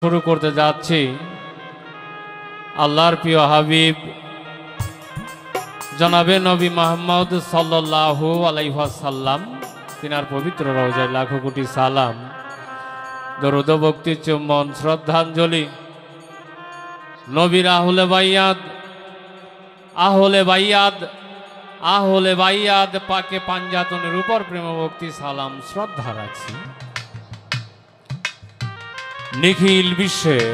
শুরু করতে যাচ্ছি আল্লাহর প্রিয় হাবিব জনাবে নবী মুহাম্মদ সাল্লাল্লাহু আলাইহি ওয়াসাল্লাম তিনার পবিত্র রওজায় লাখো কোটি সালাম দরুদ ভক্তি চুম্বন শ্রদ্ধাঞ্জলি নবীর আহলে বাইয়াদ পাকে পাঞ্জাতনের উপর প্রেম ভক্তি সালাম শ্রদ্ধা রাখছি। নিখিল বিশ্বের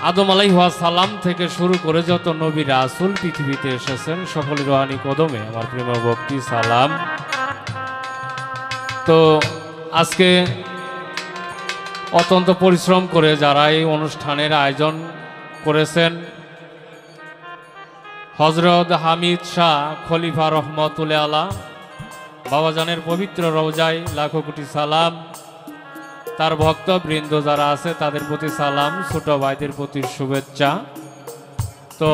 আদম আলাইহিস সালাম থেকে শুরু করে যত নবী রাসূল পৃথিবীতে এসেছেন সকলের রুহানি কদমে আমার প্রেম ভক্তি সালাম। তো আজকে অত্যন্ত পরিশ্রম করে যারা এই অনুষ্ঠানের আয়োজন করেছেন হযরত হামিদ শাহ খলিফা রহমতুল্লাহ আলাহ বাবাজানের পবিত্র রওজায় লাখো কোটি সালাম। তার ভক্তবৃন্দ যারা আছে তাদের প্রতি সালাম, ছোট ভাইদের প্রতি শুভেচ্ছা। তো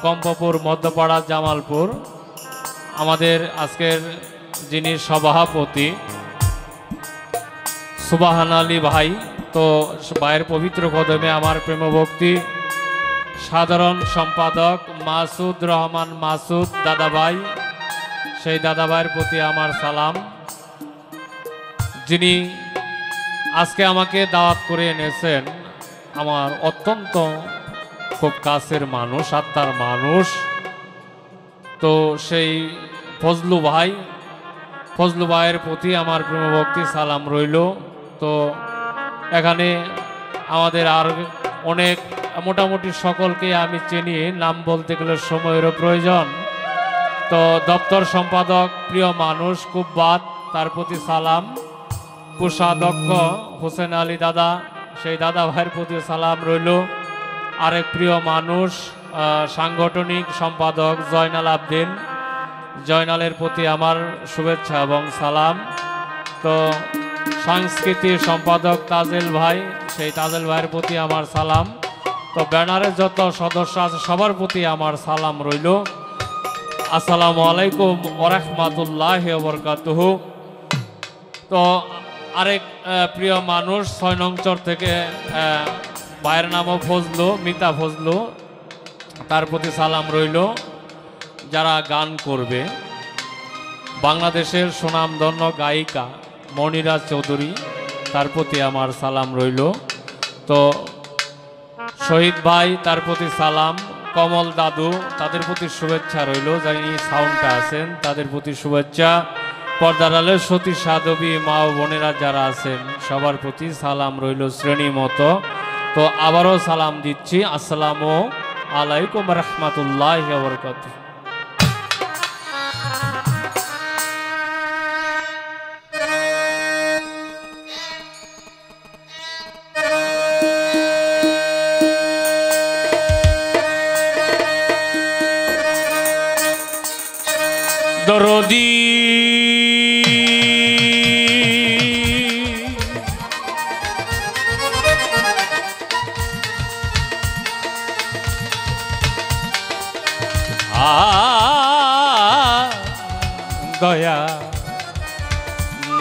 কম্পপুর মধ্যপাড়া জামালপুর আমাদের আজকের যিনি সভাপতি সুবহান আলী ভাই, তো ভাইয়ের পবিত্র কদমে আমার প্রেমভক্তি সাধারণ সম্পাদক মাসুদ রহমান মাসুদ দাদাভাই, সেই দাদাভাইয়ের প্রতি আমার সালাম, যিনি আজকে আমাকে দাওয়াত করে এনেছেন। আমার অত্যন্ত খুব কাছের মানুষ, আত্মার মানুষ। তো সেই ফজলু ভাইয়ের প্রতি আমার প্রেমভক্তি সালাম রইল। তো এখানে আমাদের আর অনেক মোটামুটি সকলকে আমি চিনি, নাম বলতে গেলে সময়েরও প্রয়োজন। তো দপ্তর সম্পাদক প্রিয় মানুষ কুব্বাত, তার প্রতি সালাম। কোষাধ্যক্ষ হোসেন আলী দাদা, সেই দাদা ভাইয়ের প্রতি সালাম রইল। আরেক প্রিয় মানুষ সাংগঠনিক সম্পাদক জয়নাল আবদিন, জয়নালের প্রতি আমার শুভেচ্ছা এবং সালাম। তো সাংস্কৃতিক সম্পাদক তাজেল ভাই, সেই তাজেল ভাইয়ের প্রতি আমার সালাম। তো ব্যানারের যত সদস্য আছে সবার প্রতি আমার সালাম রইল। আসসালামু আলাইকুম ওয়া রাহমাতুল্লাহি ওয়া বারাকাতুহু। তো আরেক প্রিয় মানুষ ৬ নং চর থেকে ভাইয়ের নামও ফজলু, মিতা ফজলু, তার প্রতি সালাম রইল। যারা গান করবে বাংলাদেশের সুনামধন্য গায়িকা মনিরা চৌধুরী, তার প্রতি আমার সালাম রইল। তো শহীদ ভাই, তার প্রতি সালাম। কমল দাদু, তাদের প্রতি শুভেচ্ছা রইল। যিনি সাউন্ডটা আছেন তাদের প্রতি শুভেচ্ছা। পর্দার আলে সতী সাধবী মা ও বোনেরা যারা আছেন সবার প্রতি সালাম রইল শ্রেণী মতো। তো আবারও সালাম দিচ্ছি, আসসালামু আলাইকুম রহমতুল্লাহি ওয়া বারাকাতুহু। দরদি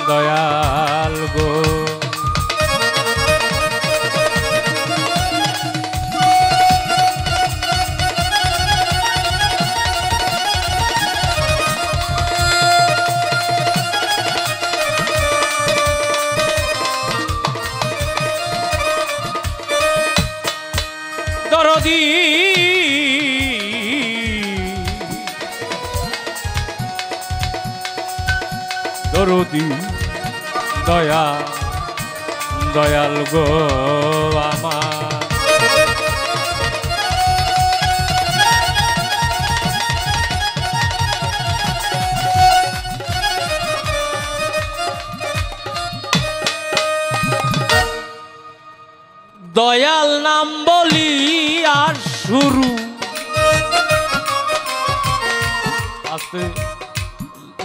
দয়াল গো, দরদি দরদি দয়াল গো আমার, দয়াল নাম বলি আর শুরু। আস্তে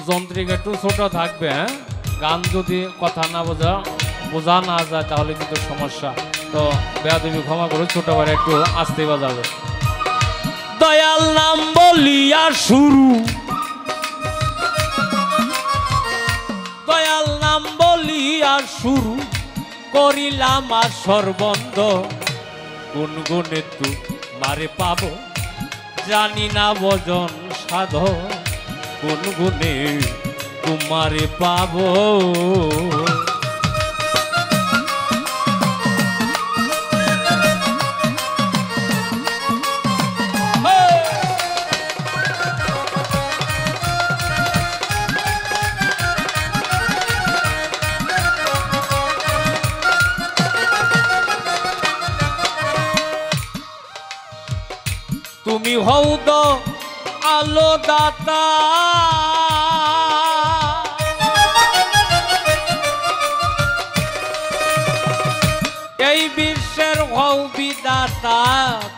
যন্ত্রিক একটু ছোট থাকবে, হ্যাঁ, গান যদি কথা না বোঝা না যায় তাহলে কিন্তু সমস্যা। তো বেয়াদবি ক্ষমা করে, ছোট বারে একটু আস্তে বাজাবে। দয়াল নাম বলিয়া শুরু, দয়াল নাম বলিয়া শুরু করিলাম আসর বন্ধ কোন গুণে তু মারে পাবো জানি না ভজন সাধ কোন গুণে তোমারে পাবো তুমি হও তো আলো দাতা এই বিশ্বের হও বিদাতা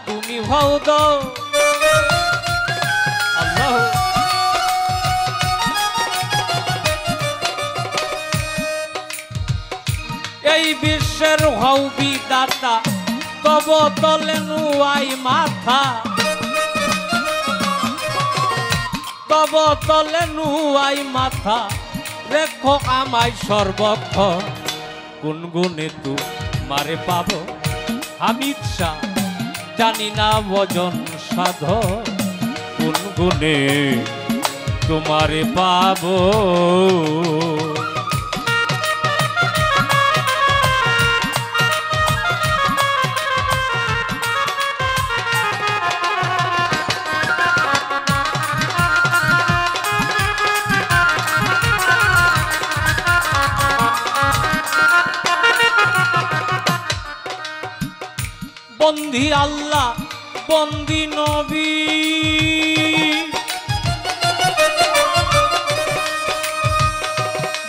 তুমি হও তো আল্লাহ এই বিশ্বের হও বিদাতা তব তলে নুয়াই মাথা তব তলে নুয়াই মাথা রেখো আমায় সর্বক্ষ কোন গুণে তু মারে পাবো হামিদ শাহ জানি না ভজন সাধ কোন গুণে তোমারে পাবো বন্দি আল্লাহ বন্দি নবী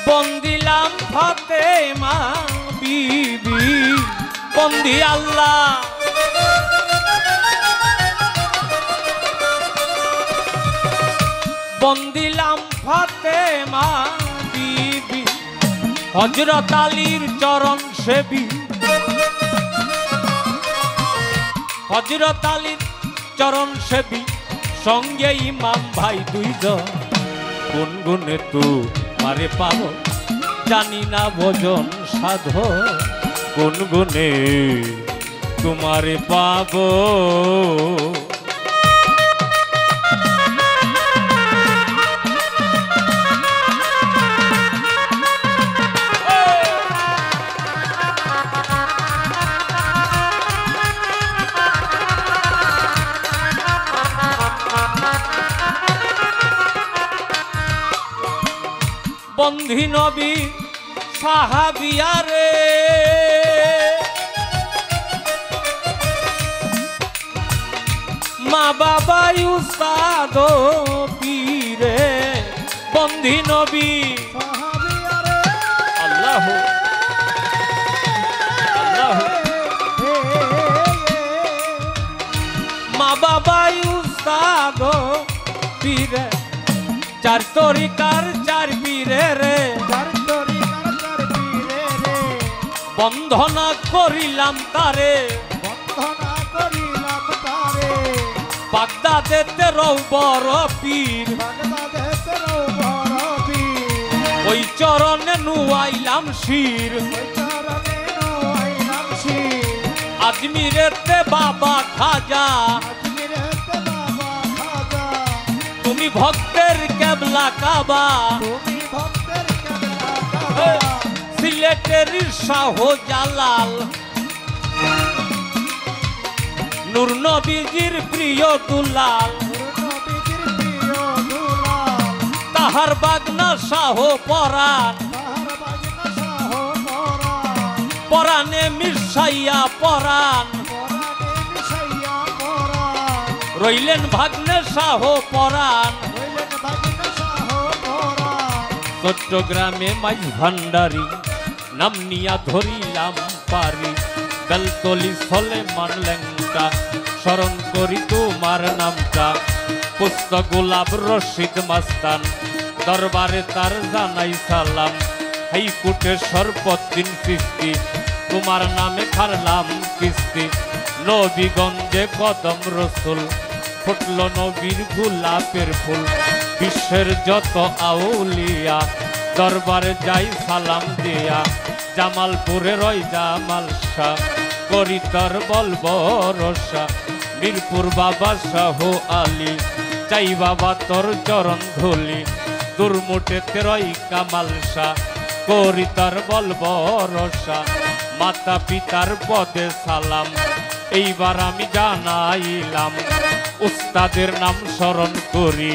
বন্দিলাম ফাতেমা বিবি বন্দি আল্লাহ বন্দিলাম ফাতেমা বিবি হযরত আলীর চরণ সেবী হযরত আলীর চরণ সেবী সঙ্গে ইমাম ভাই দুইজন কোন গুণে তু মারে পাবো জানি না ভজন সাধ কোন গুণে তোমারে পাবো বন্ধি নবী সাহাবিয়া রে মা বাবা উস্তাদ পীরে বন্ধি নবী আল্লাহ আল্লাহ মা বাবা উস্তাদ পীরে চার তরিকার চার পীরে রে বন্ধনা করিলাম তারে বাগদাদে তেরো বড় পীর ওই চরণে নুয়াইলাম শির আজমিরেতে বাবা খাজা তুমি ভক্তের কেবলা কাবা সিলেটের শাহ জালাল নূর নবীজির প্রিয় দুলাল তাহার বাগনা শাহ পরাণ পরাণে মিশাইয়া পরাণ রইলেন ভাগ্নে শাহ পরাণ চট্টগ্রামে মাইজ ভান্ডারি নাম নিয়া ধরিলাম পারি বেলতলি ছলে মানলেঙ্কা স্মরণ করি তোমার নামটা পুস্তক গোলাপ রশিদ মাস্তান দরবারে তার জানাই সালাম হাইকোর্টে সর্বদিন কিস্তি তোমার নামে খারলাম কিস্তি নবীগঞ্জে কদম রসুল ফুটল নবীর গোলাপের ফুল বিশ্বের যত আউলিয়া দরবারে যাই সালাম দিয়া জামালপুরে রয় জামাল শাহ করি তার বল ভরসা মিরপুর বাবা শাহ আলী চাই বাবা তোর চরণ ধুলি দুর্মুটেতে রয় কামাল শাহ করি তার বল ভরসা মাতা পিতার পদে সালাম এইবার আমি জানাইলাম উস্তাদের নাম স্মরণ করি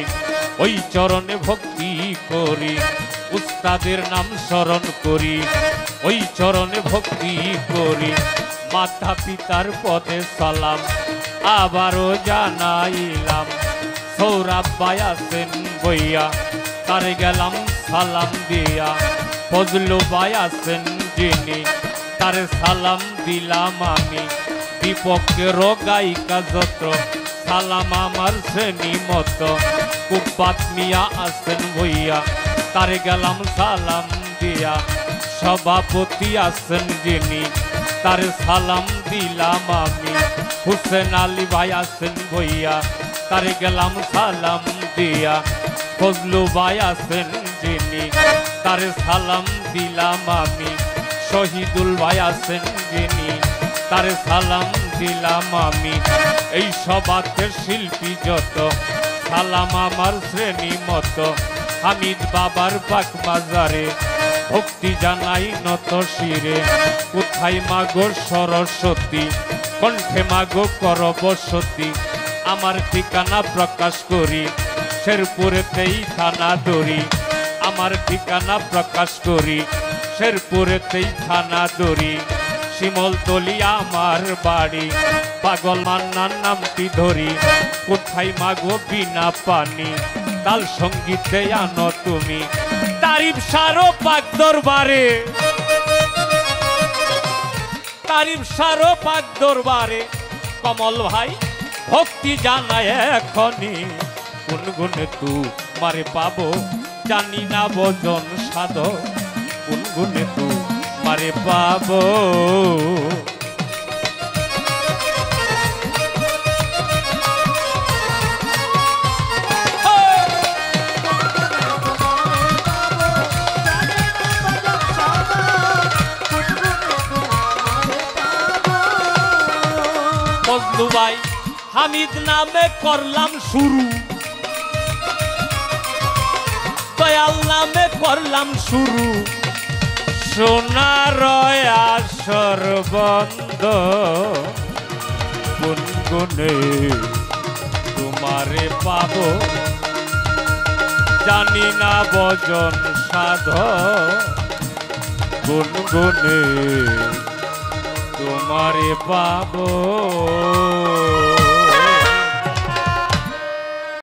ওই চরণে ভক্তি করি উস্তাদের নাম স্মরণ করি ওই চরণে ভক্তি করি মাতা পিতার পদে সালাম আবারও জানাইলাম সৌরভ ভাই আছেন বইয়া তারে গেলাম সালাম দিয়া ফজলু ভাই আছেন যিনি তারে সালাম দিলাম আমি দীপকের গায়িকা যত সালাম আমার শ্রেণী মতো কুব্বাত মিয়া আছেন বইয়া তারে গেলাম সালাম দিয়া সভাপতি আছেন যিনি তারে সালাম দিলাম আমি হুসেন আলী ভাই আছেন বইয়া তারে গেলাম সালাম দিয়া ফজলু ভাই আছেন যিনি তারে সালাম দিলাম আমি শহীদুল ভাই আছেন যিনি তারে সালাম দিলাম আমি এই সবাতের শিল্পী যত সালাম আমার শ্রেণী মতো হামিদ বাবার পাক বাজারে ভক্তি জানাই নত শিরে কোথায় মাগো সরস্বতী কণ্ঠে মাগো কর বসতি আমার ঠিকানা প্রকাশ করি শেরপুরেতেই থানা দড়ি আমার ঠিকানা প্রকাশ করি শেরপুরেতেই থানা দড়ি শিমলতলি আমার বাড়ি পাগল মান্নার নামটি ধরি কোথায় মাগো বিনা পানি তাল সঙ্গীতে আনো তুমি তারিফ সারো পাক দরবারে তারিফ সারো পাক দরবারে কমল ভাই ভক্তি জানায় এখনই গুনগুনে তু মারে পাবো জানি না ভজন সাধ গুনগুনে তু মারে পাবো ফজলু ভাই হামিদ নামে করলাম শুরু দয়াল নামে করলাম শুরু সোনার আসর বন্ধ গুনগুনে তোমারে পাবো জানি না ভজন সাধ গুনগুনে তোমারে পাবো